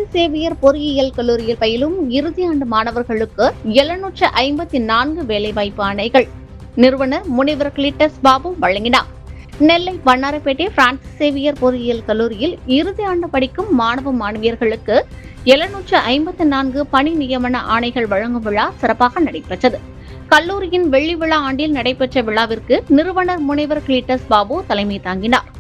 Francis Xavier பொறியியல் கல்லூரியில் பயிலும் இறுதி ஆண்டு மாணவர்களுக்கு 754 வேலைவாய்ப்பு ஆணைகள் நிறுவனர் முனைவர் கிளிட்டஸ் பாபு வழங்கினார். நெல்லை வண்ணாரப்பேட்டை பிரான்சிஸ் சேவியர் பொறியியல் கல்லூரியில் இறுதி ஆண்டு படிக்கும் மாணவ மாணவியர்களுக்கு 754 பணி நியமன ஆணைகள் வழங்கும் விழா சிறப்பாக நடைபெற்றது. கல்லூரியின் வெள்ளி விழா ஆண்டில் நடைபெற்ற விழாவிற்கு நிறுவனர் முனைவர் கிளிட்டஸ் பாபு தலைமை தாங்கினார்.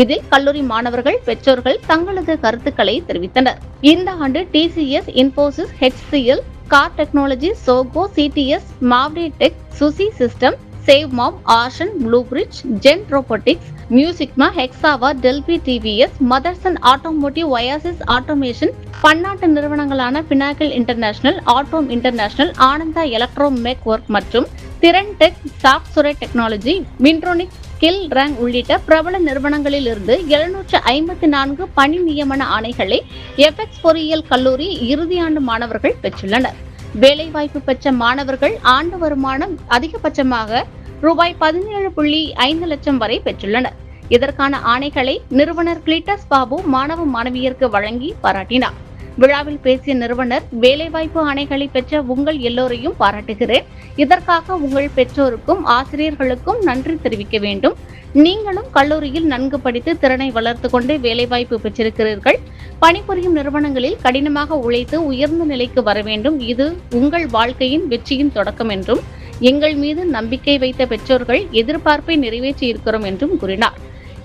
இதில் கல்லூரி மாணவர்கள், பெற்றோர்கள் தங்களது கருத்துக்களை தெரிவித்தனர். இந்த ஆண்டு TCS, Infosys, HCL, Kaar technology, Zoho, CTS, Movate tech, சுசி சிஸ்டம், சேவ் மாம், ஆர்ஷன், blue bridge, Gen robotics, Mu Sigma, Hexaware, Delphi TVS, Motherson automotive, oasis automation, பன்னாட்டு நிறுவனங்களான pinnacle international, atom international, Ananda electro mech work மற்றும் திறன் டெக், சாப்சுரை டெக்னாலஜி, மின்ட்ரோனிக்ஸ், ஸ்கில் ரேங்க் உள்ளிட்ட பிரபல நிறுவனங்களில் இருந்து 754 பணி நியமன ஆணைகளை எஃப்எக்ஸ் பொறியியல் கல்லூரி இறுதியாண்டு மாணவர்கள் பெற்றுள்ளனர். வேலைவாய்ப்பு பெற்ற மாணவர்கள் ஆண்டு வருமானம் அதிகபட்சமாக ரூபாய் 17.5 லட்சம் வரை பெற்றுள்ளனர். இதற்கான ஆணைகளை நிறுவனர் கிளிட்டஸ் பாபு மாணவ மாணவியருக்கு வழங்கி பாராட்டினார். விழாவில் பேசிய நிறுவனர், வேலைவாய்ப்பு ஆணைகளை பெற்ற உங்கள் எல்லோரையும் பாராட்டுகிறேன். இதற்காக உங்கள் பெற்றோருக்கும் ஆசிரியர்களுக்கும் நன்றி தெரிவிக்க வேண்டும். நீங்களும் கல்லூரியில் நன்கு படித்து திறனை வளர்த்து கொண்டு வேலைவாய்ப்பு பெற்றிருக்கிறீர்கள். பணிபுரியும் நிறுவனங்களில் கடினமாக உழைத்து உயர்ந்த நிலைக்கு வர வேண்டும். இது உங்கள் வாழ்க்கையின் வெற்றியின் தொடக்கம் என்றும், எங்கள் மீது நம்பிக்கை வைத்த பெற்றோர்கள் எதிர்பார்ப்பை நிறைவேற்றி இருக்கிறோம் என்றும் கூறினார்.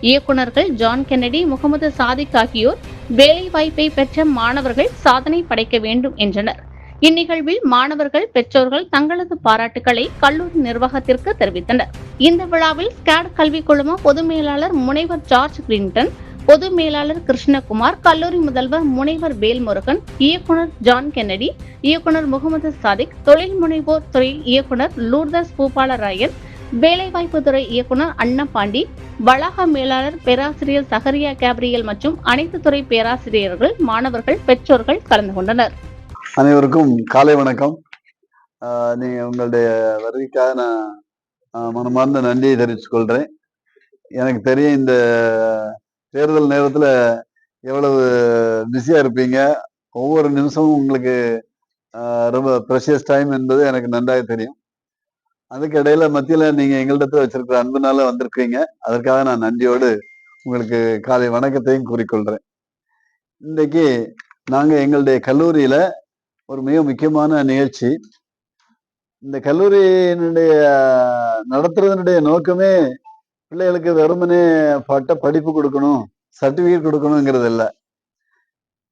இயக்குநர்கள் ஜான் கென்னடி, முகமது சாதிக் ஆகியோர் வேலை வாய்ப்பை பெற்ற மாணவர்கள் சாதனை படைக்க வேண்டும் என்றனர். இந்நிகழ்வில் மாணவர்கள், பெற்றோர்கள் தங்களது பாராட்டுக்களை கல்லூரி நிர்வாகத்திற்கு தெரிவித்தனர். இந்த விழாவில் ஸ்காட் கல்விக் குழும பொது மேலாளர் முனைவர் ஜார்ஜ் கிளின்டன், பொது மேலாளர் கிருஷ்ணகுமார், கல்லூரி முதல்வர் முனைவர் வேல்முருகன், இயக்குநர் ஜான் கென்னடி, இயக்குநர் முகமது சாதிக், தொழில் முனைவோர் துறை இயக்குநர் லூர்தஸ் பூபாலராயன், வேலைவாய்ப்பு துறை இயக்குநர் அன்னபாண்டி, வளாக மேலாளர் பேராசிரியர் சகரியா கேப்ரியல் மற்றும் அனைத்து துறை பேராசிரியர்கள், மாணவர்கள், பெற்றோர்கள் கலந்து கொண்டனர். அனைவருக்கும் காலை வணக்கம். நீங்க உங்களுடைய வருகைக்காக நான் மனமார்ந்த நன்றியை தெரிவித்துக் கொள்றேன். எனக்கு தெரியும் இந்த தேர்தல் நேரத்துல எவ்வளவு பிஸியா இருப்பீங்க. ஒவ்வொரு நிமிஷமும் உங்களுக்கு ரொம்ப ப்ரெஷியஸ் டைம் என்பது எனக்கு நன்றாக தெரியும். அதுக்கு இடையில மத்தியில நீங்க எங்களிடத்துல வச்சிருக்கிற அன்புனால வந்திருக்கீங்க. அதற்காக நான் நன்றியோடு உங்களுக்கு காலை வணக்கத்தையும் கூறிக்கொள்றேன். இன்றைக்கு நாங்க எங்களுடைய கல்லூரியில ஒரு மிக முக்கியமான நிகழ்ச்சி. இந்த கல்லூரியினுடைய நடத்துறதனுடைய நோக்கமே பிள்ளைகளுக்கு வெறுமனே படிப்பு கொடுக்கணும், சர்டிபிகேட் கொடுக்கணுங்கிறது இல்லை.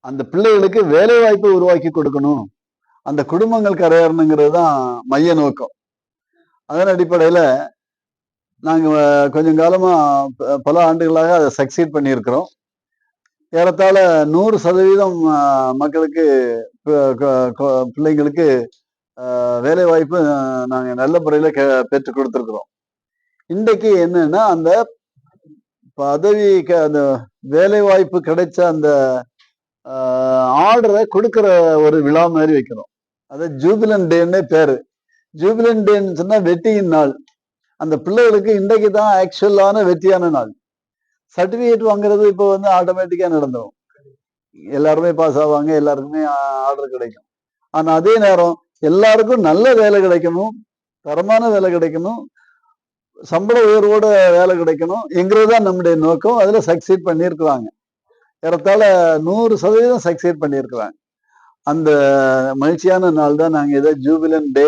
அந்த பிள்ளைகளுக்கு வேலை வாய்ப்பை உருவாக்கி கொடுக்கணும், அந்த குடும்பங்கள் கரையேறணுங்கிறது தான் மைய நோக்கம். அதன் அடிப்படையில நாங்க கொஞ்சம் காலமா பல ஆண்டுகளாக அதை சக்சீட் பண்ணியிருக்கிறோம். ஏறத்தாழ 100% மக்களுக்கு, பிள்ளைங்களுக்கு வேலை வாய்ப்பு நாங்க நல்ல முறையில பெற்று கொடுத்துருக்குறோம். இன்றைக்கு என்னன்னா, அந்த பதவி, அந்த வேலை வாய்ப்பு கிடைச்ச அந்த ஆர்டரை கொடுக்கிற ஒரு விழா மாதிரி வைக்கிறோம். அது ஜூபிலன் டேன்னு பேரு. ஜூபிலன் டேன்னு சொன்னா வெற்றியின் நாள். அந்த பிள்ளைகளுக்கு இன்றைக்கு தான் ஆக்சுவலான வெற்றியான நாள். சர்டிபிகேட் வாங்குறது இப்போ ஆட்டோமேட்டிக்கா நடந்துடும். எல்லாருமே பாஸ் ஆவாங்க, எல்லாருக்குமே ஆர்டர் கிடைக்கும். ஆனா அதே நேரம் எல்லாருக்கும் நல்ல வேலை கிடைக்கணும், தரமான வேலை கிடைக்கணும், சம்பள உயர்வோட வேலை கிடைக்கணும் என்கிறதுதான் நம்முடைய நோக்கம். அதுல சக்சீட் பண்ணியிருக்கிறாங்க. ஏறத்தாழ 100% சக்சீட் பண்ணியிருக்கிறாங்க. அந்த மகிழ்ச்சியான நாள் தான் நாங்க ஏதோ ஜூபிலன் டே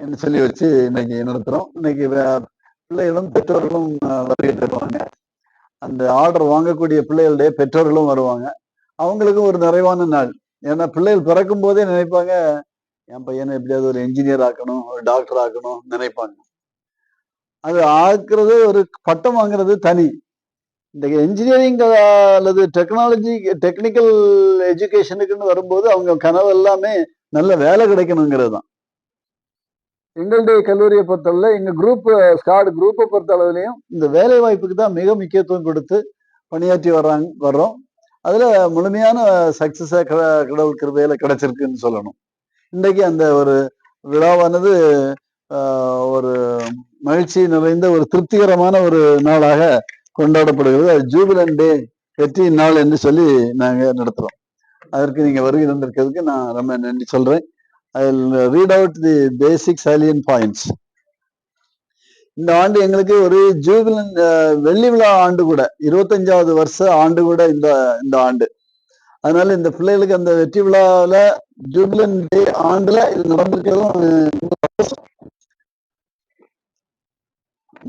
என்று சொல்லி வச்சு இன்னைக்கு நடத்துறோம். இன்னைக்கு பிள்ளைகளும் பெற்றோர்களும் வருகை தருவாங்க. அந்த ஆர்டர் வாங்கக்கூடிய பிள்ளைகளுடைய பெற்றோர்களும் வருவாங்க. அவங்களுக்கும் ஒரு நிறைவான நாள். ஏன்னா பிள்ளைகள் பிறக்கும் போதே நினைப்பாங்க, என் பையனை எப்படியாவது ஒரு என்ஜினியர் ஆக்கணும், ஒரு டாக்டர் ஆக்கணும் நினைப்பாங்க. அது ஆக்குறது, ஒரு பட்டம் வாங்குறது தனி. இந்த என்ஜினியரிங் அல்லது டெக்னிக்கல் எஜுகேஷனுக்குன்னு வரும்போது அவங்க கனவு எல்லாமே நல்ல வேலை கிடைக்கணுங்கிறது தான். எங்களுடைய கல்லூரியை பொறுத்தளவுல, எங்க ஸ்காட் குரூப்பை பொறுத்த அளவுலையும் இந்த வேலை வாய்ப்புக்கு தான் மிக முக்கியத்துவம் கொடுத்து பணியாற்றி வர்றோம். அதுல முழுமையான சக்சஸா கடவுள் கிருபையில கிடைச்சிருக்குன்னு சொல்லணும். இன்றைக்கு அந்த ஒரு விழாவானது ஒரு மகிழ்ச்சி நிறைந்த ஒரு திருப்திகரமான ஒரு நாளாக கொண்டாடப்படுகிறது. அது ஜூபிலன் டே, வெற்றி நாள் என்று சொல்லி நாங்க நடத்துறோம். அதற்கு நீங்க வருகை தந்திருக்கிறதுக்கு நான் ரொம்ப நன்றி சொல்றேன். I will read out the basic salient points. இந்த ஆண்டு எங்களுக்கு ஒரு ஜூபிலன் வெள்ளி விழா ஆண்டு கூட, 25வது வருஷ ஆண்டு கூட இந்த ஆண்டு. அதனால இந்த பிள்ளைகளுக்கு அந்த வெற்றி விழாவில் ஜூபிலன் டே ஆண்டுல இது நடந்திருக்கிறதும்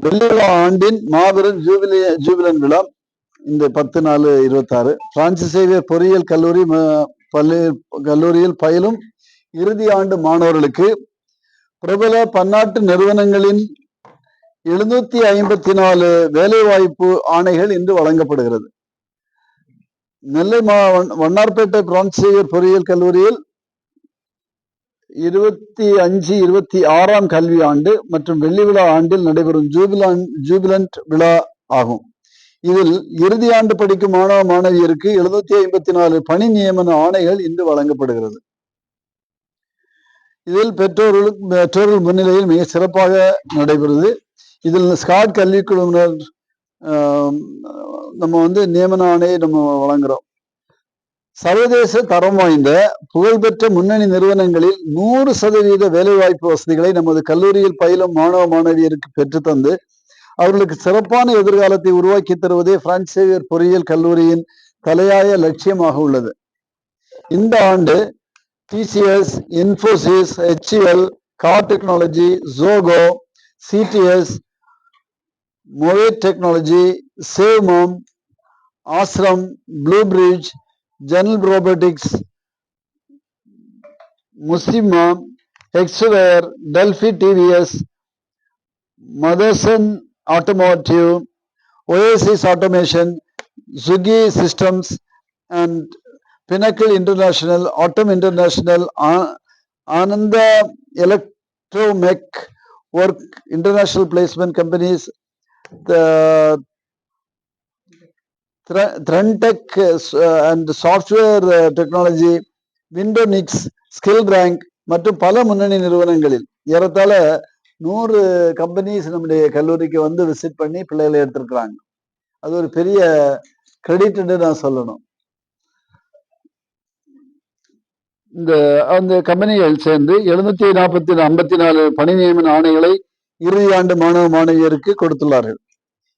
வெள்ளி விழா ஆண்டின் மாபெரும் ஜூபிலன் விழா இந்த 10/4/26 பிரான்சிஸ் சேவியர் பொறியியல் கல்லூரியில் பயிலும் இறுதி ஆண்டு மாணவர்களுக்கு பிரபல பன்னாட்டு நிறுவனங்களின் 754 வேலைவாய்ப்பு ஆணைகள் இன்று வழங்கப்படுகிறது. நெல்லை வண்ணார்பேட்டை பிரான்சிஸ் சேவியர் பொறியியல் கல்லூரியில் 25-26 கல்வி ஆண்டு மற்றும் வெள்ளி விழா ஆண்டில் நடைபெறும் ஜூபிலண்ட் விழா ஆகும். இதில் இறுதி ஆண்டு படிக்கும் மாணவ மாணவியருக்கு 754 பணி நியமன ஆணைகள் இன்று வழங்கப்படுகிறது. இதில் பெற்றோர்கள் முன்னிலையில் மிக சிறப்பாக நடைபெறுது. இதில் ஸ்காட் கல்வி குழுவினர் நம்ம நியமன ஆணையை நம்ம வழங்குறோம். சர்வதேச தரம் வாய்ந்த புகழ்பெற்ற முன்னணி நிறுவனங்களில் 100% வேலைவாய்ப்பு வசதிகளை நமது கல்லூரியில் பயிலும் மாணவ மாணவியருக்கு பெற்றுத்தந்து அவர்களுக்கு சிறப்பான எதிர்காலத்தை உருவாக்கி தருவதே பிரான்சிஸ் சேவியர் பொறியியல் கல்லூரியின் தலையாய லட்சியமாக உள்ளது. இந்த ஆண்டு TCS, Infosys, HCL, Kaar technology, Zoho, CTS, Movate technology, save mom, ஆஸ்ரம், blue bridge, general robotics, Mu Sigma, Hexaware, Delphi TVS, Motherson automotive, Oasis Automation, Zugi Systems and Pinnacle International, Autumn International, Ananda Electromech Work, International Placement Companies, the Threntech and Software Technology, Windonix, Skillrank மற்றும் பல முன்னணி நிறுவனங்களில் ஏறத்தாழ 100 companies நம்முடைய கல்லூரிக்கு வந்து visit பண்ணி பிள்ளைகளை எடுத்திருக்கிறாங்க. அது ஒரு பெரிய கிரெடிட் நான் சொல்லணும். அந்த கம்பெனிகள் சேர்ந்து 754 பணி நியமன ஆணைகளை இறுதி ஆண்டு மாணவ மாணவியருக்கு கொடுத்துள்ளார்கள்.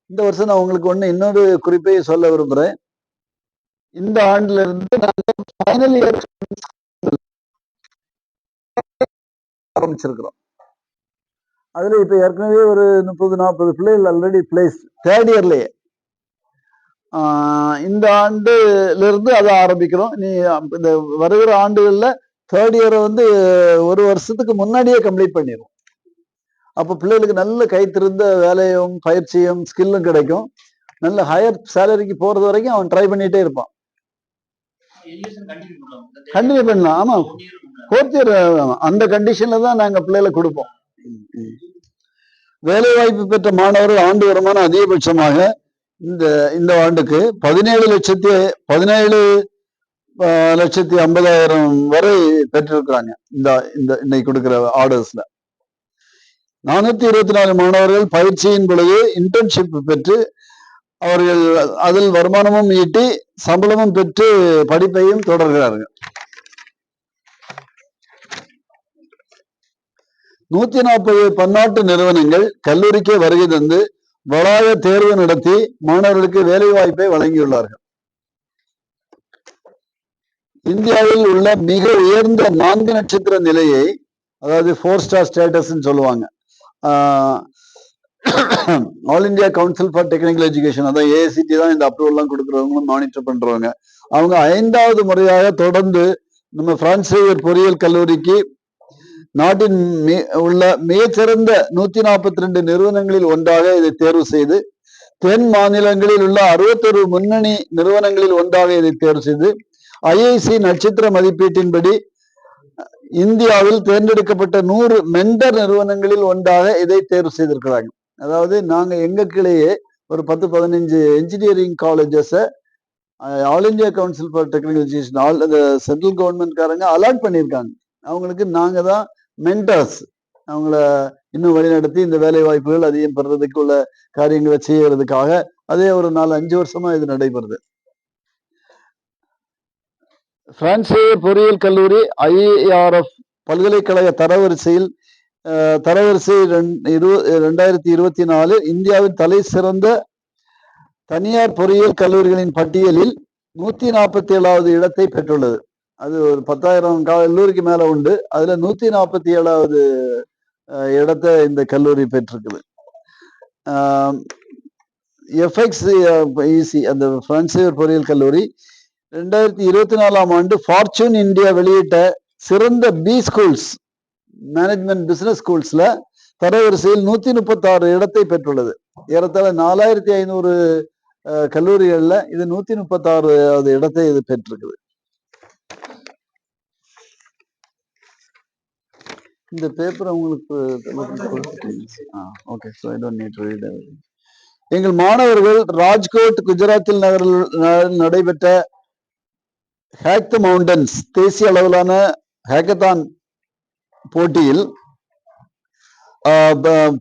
இந்த வருஷம் நான் உங்களுக்கு இன்னொரு குறிப்பை சொல்ல விரும்புறேன். இந்த ஆண்டுல இருந்து நாங்கள் ஃபைனல் இயர் ஆரம்பிச்சிருக்கிறோம். அதுல இப்ப ஏற்கனவே ஒரு 30-40 பிள்ளைகள் ஆல்ரெடி பிளேஸ் தேர்ட் இயர்லயே. இந்த ஆண்டுல இருந்து அதை ஆரம்பிக்கிறோம். இந்த வருகிற ஆண்டுகள்ல தேர்ட் இயரை ஒரு வருஷத்துக்கு முன்னாடியே கம்ப்ளீட் பண்ணிடுவோம். அப்ப பிள்ளைகளுக்கு நல்ல கைத்திருந்த வேலையும் பயிற்சியும் ஸ்கில்லும் கிடைக்கும். நல்ல ஹையர் சேலரிக்கு போறது வரைக்கும் அவன் ட்ரை பண்ணிட்டே இருப்பான். கண்டினியூ பண்ணலாம். ஆமா, ஃபோர்த் இயர் அந்த கண்டிஷன்ல தான் நாங்க பிள்ளைகளை கொடுப்போம். வேலை வாய்ப்பு பெற்ற மாணவர்கள் ஆண்டு வருமானம் அதிகபட்சமாக இந்த ஆண்டுக்கு 17,50,000 வரை பெற்றிருக்கிறாங்க. இன்னைக்கு கொடுக்கிற ஆர்டர்ஸ்ல 424 மாணவர்கள் பயிற்சியின் பொழுது இன்டர்ன்ஷிப் பெற்று அவர்கள் அதில் வருமானமும் ஈட்டி சம்பளமும் பெற்று படிப்பையும் தொடர்கிறார்கள். 140 பன்னாட்டு நிறுவனங்கள் கல்லூரிக்கே வருகை தந்து வளாக தேர்வு நடத்தி மாணவர்களுக்கு வேலை வாய்ப்பை வழங்கியுள்ளார்கள். இந்தியாவில் உள்ள மிக உயர்ந்த 4 நட்சத்திர நிலையை, அதாவது 4 ஸ்டார் ஸ்டேட்டஸ் சொல்லுவாங்க, all India council for technical education, அதான் AICT தான் இந்த அப்ரூவல்லாம் கொடுக்குறவங்களும் மானிட்டர் பண்றவங்க. அவங்க 5வது முறையாக தொடர்ந்து நம்ம பிரான்சிஸ் சேவியர் பொறியியல் கல்லூரிக்கு நாட்டின் உள்ள மிகச்சிறந்த 142 நிறுவனங்களில் ஒன்றாக இதை தேர்வு செய்து, தென் மாநிலங்களில் உள்ள 61 முன்னணி நிறுவனங்களில் ஒன்றாக இதை தேர்வு செய்து, IIC நட்சத்திர மதிப்பீட்டின்படி இந்தியாவில் தேர்ந்தெடுக்கப்பட்ட 100 மென்டர் நிறுவனங்களில் ஒன்றாக இதை தேர்வு செய்திருக்கிறாங்க. அதாவது நாங்க எங்க கீழேயே ஒரு 10-15 engineering colleges all India council for technical education, central கவர்மெண்ட்காரங்க அலாட் பண்ணியிருக்காங்க. அவங்களுக்கு நாங்க தான் மென்டர்ஸ். அவங்கள இன்னும் வழிநடத்தி இந்த வேலை வாய்ப்புகள் அதிகம் பெறதுக்கு உள்ள காரியங்களை செய்யறதுக்காக அதே ஒரு 4-5 வருஷமா இது நடைபெறுது. பிரான்சேயர் பொறியியல் கல்லூரி IARF பல்கலைக்கழக தரவரிசையில் தரவரிசை 2024 இந்தியாவின் தலை சிறந்த தனியார் பொறியியல் கல்லூரிகளின் பட்டியலில் 147வது இடத்தை பெற்றுள்ளது. அது ஒரு 10,000 கல்லூரிக்கு மேல உண்டு. அதுல 147வது இடத்தை இந்த கல்லூரி பெற்றிருக்குது. FXEC அந்த பிரான்சேயர் பொறியியல் கல்லூரி 2024ஆம் ஆண்டு ஃபார்ச்சூன் இந்தியா வெளியிட்ட சிறந்த பி ஸ்கூல்ஸ் மேனேஜ்மெண்ட் பிசினஸ் ஸ்கூல்ஸ்ல தரவரிசையில் 136 இடத்தை பெற்றுள்ளது. ஏறத்தாழ 4,500 கல்லூரிகள்ல இது 136வது இடத்தை இது பெற்றிருக்குது. இந்த பேப்பர் உங்களுக்கு okay, so I don't need to read. எங்கள் மாணவர்கள் ராஜ்கோட் குஜராத்தில் நகரில் நடைபெற்ற ஹேக் த மவுண்டன்ஸ் தேசிய அளவிலான ஹேக்கத்தான் போட்டியில்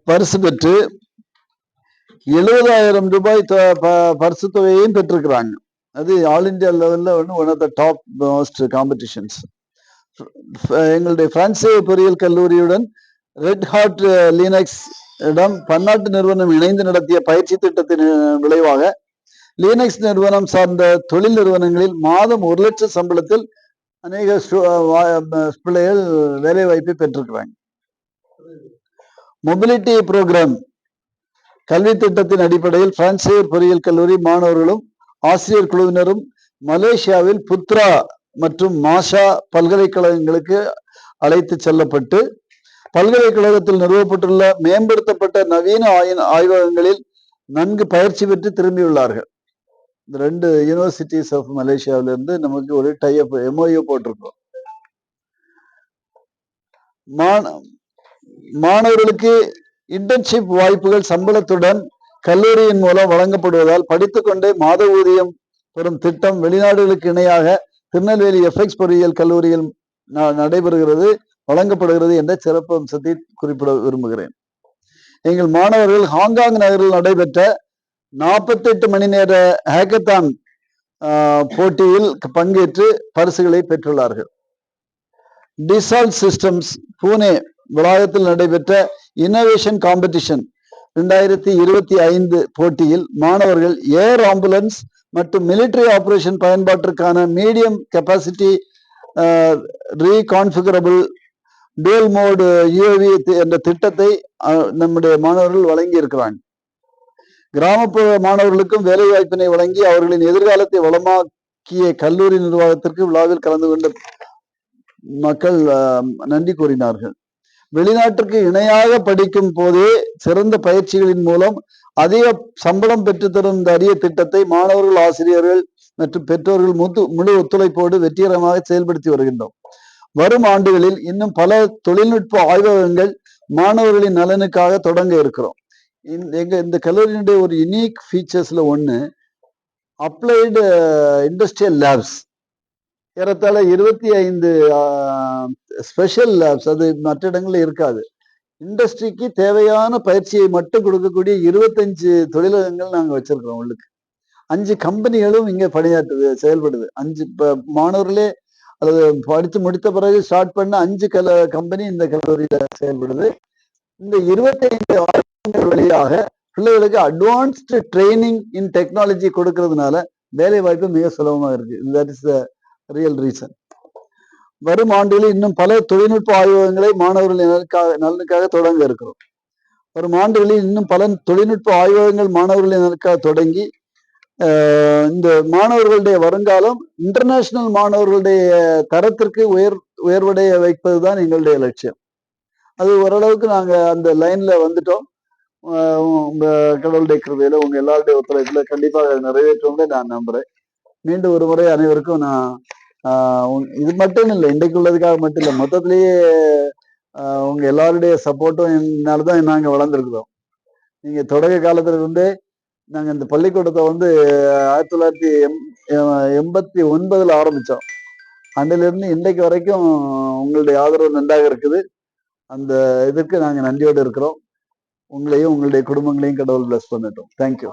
பரிசு பெற்று 70,000 ரூபாய் பரிசு தொகையையும் பெற்றிருக்கிறாங்க. அது ஆல் இந்தியா லெவல்ல one of the top most competitions. எங்களுடைய பிரான்சேயர் பொறியியல் கல்லூரியுடன் ரெட் ஹாட் லினக்ஸ் இடம் பன்னாட்டு நிறுவனம் இணைந்து நடத்திய பயிற்சி திட்டத்தின் விளைவாக லினக்ஸ் நிறுவனம் சார்ந்த தொழில் நிறுவனங்களில் மாதம் 1 லட்சம் சம்பளத்தில் அநேக பிள்ளைகள் வேலை வாய்ப்பை பெற்றிருக்கிறாங்க. மொபிலிட்டி புரோகிராம் கல்வி திட்டத்தின் அடிப்படையில் பிரான்சேயர் பொறியியல் கல்லூரி மாணவர்களும் ஆசிரியர் குழுவினரும் மலேசியாவில் புத்ரா மற்றும் மாஷா பல்கலைக்கழகங்களுக்கு அழைத்து செல்லப்பட்டு பல்கலைக்கழகத்தில் நிறுவப்பட்டுள்ள மேம்படுத்தப்பட்ட நவீன ஆய்வகங்களில் நன்கு பயிற்சி பெற்று திரும்பியுள்ளார்கள். இந்த 2 யூனிவர்சிட்டிஸ் ஆஃப் மலேசியாவிலிருந்து நமக்கு ஒரு டைப் MOU போட்டிருக்கோம். மாணவர்களுக்கு இன்டர்ன்ஷிப் வாய்ப்புகள் சம்பளத்துடன் கல்லூரியின் மூலம் வழங்கப்படுவதால் படித்துக்கொண்டே மாத ஊதியம் பெறும் திட்டம் வெளிநாடுகளுக்கு இணையாக திருநெல்வேலி FX பொறியியல் கல்லூரியில் வழங்கப்படுகிறது என்ற சிறப்பு அம்சத்தை குறிப்பிட விரும்புகிறேன். எங்கள் மாணவர்கள் ஹாங்காங் நகரில் நடைபெற்ற 48 மணி நேர ஹேக்கத்தான் போட்டியில் பங்கேற்று பரிசுகளை பெற்றுள்ளார்கள். டிசால்ட் சிஸ்டம்ஸ் பூனே வளாகத்தில் நடைபெற்ற இன்னோவேஷன் காம்படிஷன் 2025 போட்டியில் மாணவர்கள் ஏர் ஆம்புலன்ஸ் மற்றும் மிலிட்டரி ஆபரேஷன் பயன்பாட்டிற்கான medium capacity reconfigurable dual mode UAV என்ற திட்டத்தை நம்முடைய மாணவர்கள் வழங்கி இருக்கிறாங்க. கிராமப்புற மாணவர்களுக்கும் வேலை வாய்ப்பினை வழங்கி அவர்களின் எதிர்காலத்தை வளமாக்கிய கல்லூரி நிர்வாகத்திற்கு விழாவில் கலந்து கொண்ட மக்கள் நன்றி கூறினார்கள். வெளிநாட்டிற்கு இணையாக படிக்கும் போதே சிறந்த பயிற்சிகளின் மூலம் அதிக சம்பளம் பெற்றுத்தரும் இந்த அரிய திட்டத்தை மாணவர்கள், ஆசிரியர்கள் மற்றும் பெற்றோர்கள் முழு ஒத்துழைப்போடு வெற்றிகரமாக செயல்படுத்தி வருகின்றோம். வரும் ஆண்டுகளில் இன்னும் பல தொழில்நுட்ப ஆய்வகங்கள் மாணவர்களின் நலனுக்காக தொடங்க இருக்கிறோம். இந்த கல்லூரியினுடைய ஒரு யுனிக் ஃபீச்சர்ஸ்ல ஒன்று அப்ளைடு இண்டஸ்ட்ரியல் லேப்ஸ். ஏறத்தாழ 25 ஸ்பெஷல் லேப்ஸ், அது மற்ற இடங்கள்ல இருக்காது. இண்டஸ்ட்ரிக்கு தேவையான பயிற்சியை மட்டும் கொடுக்கக்கூடிய 25 தொழிலகங்கள் நாங்கள் வச்சிருக்கிறோம். உள்ளுக்கு 5 கம்பெனிகளும் இங்கே செயல்படுது. 5 மாணவர்களே அல்லது படித்து முடித்த பிறகு ஸ்டார்ட் பண்ண 5 கம்பெனி இந்த கல்லூரியில செயல்படுது. இந்த 25 ஆய்வகங்கள் வழியாக பிள்ளைகளுக்கு அட்வான்ஸ்டு ட்ரைனிங் இன் டெக்னாலஜி கொடுக்கறதுனால வேலை வாய்ப்பு மிக சுலபமாக இருக்கு. That is the real reason. வரும் ஆண்டுகளில் இன்னும் பல தொழில்நுட்ப ஆய்வகங்களை மாணவர்கள் நலனுக்காக தொடங்க இருக்கிறோம். வரும் ஆண்டுகளில் இன்னும் பல தொழில்நுட்ப ஆய்வகங்கள் மாணவர்களின் நலனுக்காக தொடங்கி இந்த மாணவர்களுடைய வருங்காலம் இன்டர்நேஷனல் மாணவர்களுடைய தரத்திற்கு உயர்வடைய வைப்பதுதான் எங்களுடைய லட்சியம். அது ஓரளவுக்கு நாங்க அந்த லைன்ல வந்துட்டோம். உங்க கடவுளுடைய கிருபையில உங்க எல்லாருடைய ஒத்துழைப்புல கண்டிப்பாக நிறைவேற்றுவோம்னு நான் நம்புறேன். மீண்டும் ஒரு முறை அனைவருக்கும் நான் இது மட்டும் இல்லை, இன்றைக்கு உள்ளதுக்காக மட்டும் இல்லை, மொத்தத்திலேயே உங்க எல்லாருடைய சப்போர்ட்டும் என்னால்தான் நாங்க வளர்ந்துருக்கிறோம். நீங்க தொடக்க காலத்துல இருந்தே நாங்க இந்த பள்ளிக்கூடத்தை 1989 ஆரம்பிச்சோம். அன்றிலிருந்து இன்றைக்கு வரைக்கும் உங்களுடைய ஆதரவு நன்றாக இருக்குது. அந்த இதற்கு நாங்க நன்றியோடு இருக்கிறோம். உங்களையும் உங்களுடைய குடும்பங்களையும் கடவுள் பிளஸ் பண்ணட்டும். தேங்க்யூ.